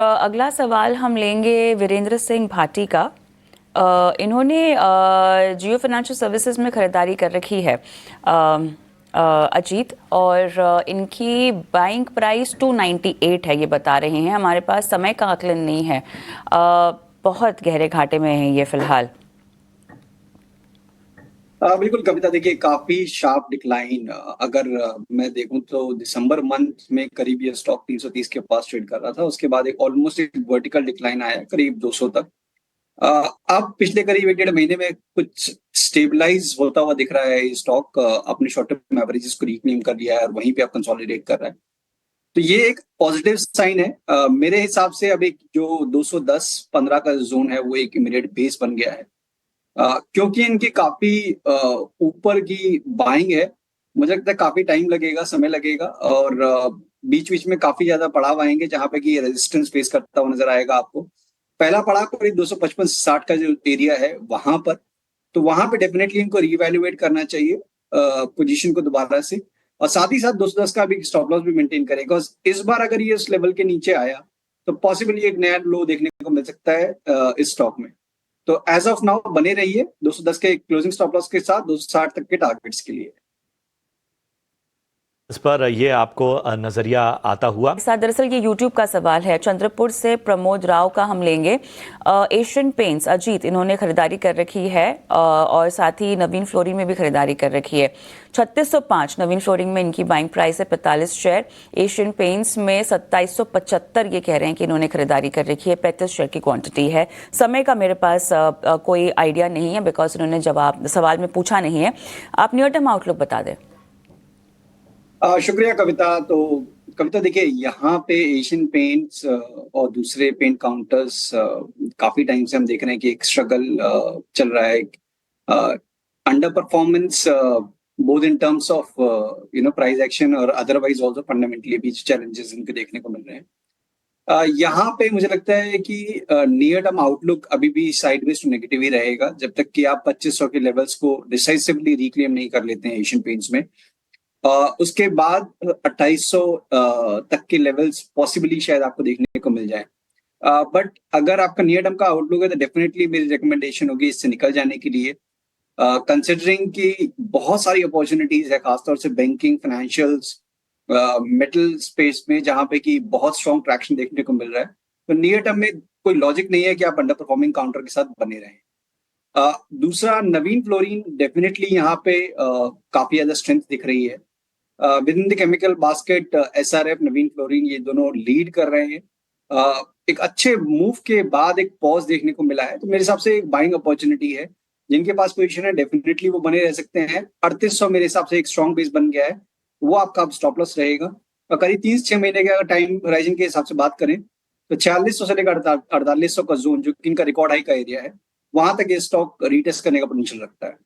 अगला सवाल हम लेंगे वीरेंद्र सिंह भाटी का। इन्होंने जियो फाइनेंशियल सर्विसेज में खरीदारी कर रखी है, अजीत, और इनकी बाइंग प्राइस 298 है, ये बता रहे हैं। हमारे पास समय का आकलन नहीं है। बहुत गहरे घाटे में है ये फिलहाल। बिल्कुल कविता, देखिए काफी शार्प डिक्लाइन। अगर मैं देखूं तो दिसंबर मंथ में करीब ये स्टॉक 330 के पास ट्रेड कर रहा था। उसके बाद एक ऑलमोस्ट एक वर्टिकल डिक्लाइन आया करीब 200 तक। अ, अब पिछले करीब एक डेढ़ महीने में कुछ स्टेबलाइज होता हुआ दिख रहा है। ये स्टॉक अपने शॉर्ट टर्म एवरेजेस को रिक्लेम कर लिया है और वहीं पे अब कंसोलिडेट कर रहा है। तो ये एक पॉजिटिव साइन है। मेरे हिसाब से अब एक जो 210-15 का जोन है वो एक इमीडिएट बेस बन गया है। क्योंकि इनकी काफ़ी ऊपर की बाइंग है, मुझे लगता है काफ़ी टाइम लगेगा, समय लगेगा और बीच-बीच में काफ़ी ज़्यादा पड़ाव आएँगे जहाँ पे कि ये रेजिस्टेंस फेस करता हुआ नज़र आएगा आपको। पहला पड़ाव करीब 255 से 60 का जो एरिया है वहाँ पर, तो वहाँ पे डेफ़िनेटली इनको रीवैल्यूएट करना चाहिए पोज़ीशन को दोबारा से, और साथ ही साथ 210 का भी स्टॉप लॉस भी मेंटेन करें, बिकॉज़ इस बार अगर ये इस लेवल के नीचे आया, तो पॉसिबली एक नया लो देखने को मिल सकता है इस स्टॉक में। तो एज ऑफ नाउ बने रहिए 210 के क्लोजिंग स्टॉप लॉस के साथ 260 तक के टारगेट्स के लिए। इस पर ये आपको नजरिया आता हुआ? साथ दरअसल ये यूट्यूब का सवाल है, चंद्रपुर से प्रमोद राव का हम लेंगे। एशियन पेंट्स, अजीत, इन्होंने खरीदारी कर रखी है और साथ ही नवीन फ्लोरिंग में भी खरीदारी कर रखी है। 3605 नवीन फ्लोरिंग में इनकी बाइंग प्राइस है, 45 शेयर। एशियन पेंट्स में 2775 ये कह रहे हैं कि इन्होंने खरीदारी कर रखी है, 35 शेयर की क्वांटिटी है। समय का मेरे पास कोई आइडिया नहीं है बिकॉज इन्होंने जवाब सवाल में पूछा नहीं है। आप नियर टर्म आउटलुक बता दें। शुक्रिया कविता। तो कविता देखिए, यहाँ पे एशियन पेंट्स और दूसरे पेंट काउंटर्स काफी टाइम से हम देख रहे हैं कि एक स्ट्रगल चल रहा है। Under performance both in terms of price action और अदरवाइज ऑल्सो फंडामेंटली भी चैलेंजेस इनके देखने को मिल रहे हैं। यहाँ पे मुझे लगता है कि नियर टर्म आउटलुक अभी भी साइडवेज टू नेगेटिव ही रहेगा जब तक कि आप 2500 के लेवल्स को डिसाइसिवली रिक्लेम नहीं कर लेते हैं एशियन पेंट्स में। उसके बाद 2800 तक के लेवल्स पॉसिबली शायद आपको देखने को मिल जाए। बट अगर आपका नियर टर्म का आउटलुक है तो डेफिनेटली मेरी रिकमेंडेशन होगी इससे निकल जाने के लिए, कंसिडरिंग कि बहुत सारी अपॉर्चुनिटीज है, खासतौर से बैंकिंग, फाइनेंशियल्स, मेटल स्पेस में जहाँ पे कि बहुत स्ट्रॉन्ग ट्रैक्शन देखने को मिल रहा है। तो नियर टर्म में कोई लॉजिक नहीं है कि आप अंडर परफॉर्मिंग काउंटर के साथ बने रहें। दूसरा, नवीन फ्लोरिन डेफिनेटली यहाँ पे काफी ज्यादा स्ट्रेंथ दिख रही है। With in the chemical basket, SRF, Naveen fluorine, ये दोनों लीड कर रहे हैं। एक अच्छे मूव के बाद एक पॉज देखने को मिला है, तो मेरे हिसाब से एक बाइंग अपॉर्चुनिटी है। जिनके पास पोजीशन है डेफिनेटली वो बने रह सकते हैं। 3800 मेरे हिसाब से एक स्ट्रॉन्ग बेस बन गया है, वो आपका अब स्टॉप लॉस रहेगा। और करीब 3 से 6 महीने के अगर टाइम होराइजन के हिसाब से बात करें तो 4600 से लेकर 4800 का जोन, जो कि इनका रिकॉर्ड हाई का एरिया है, वहां तक ये स्टॉक रीटेस्ट करने का पोटेंशियल रखता है।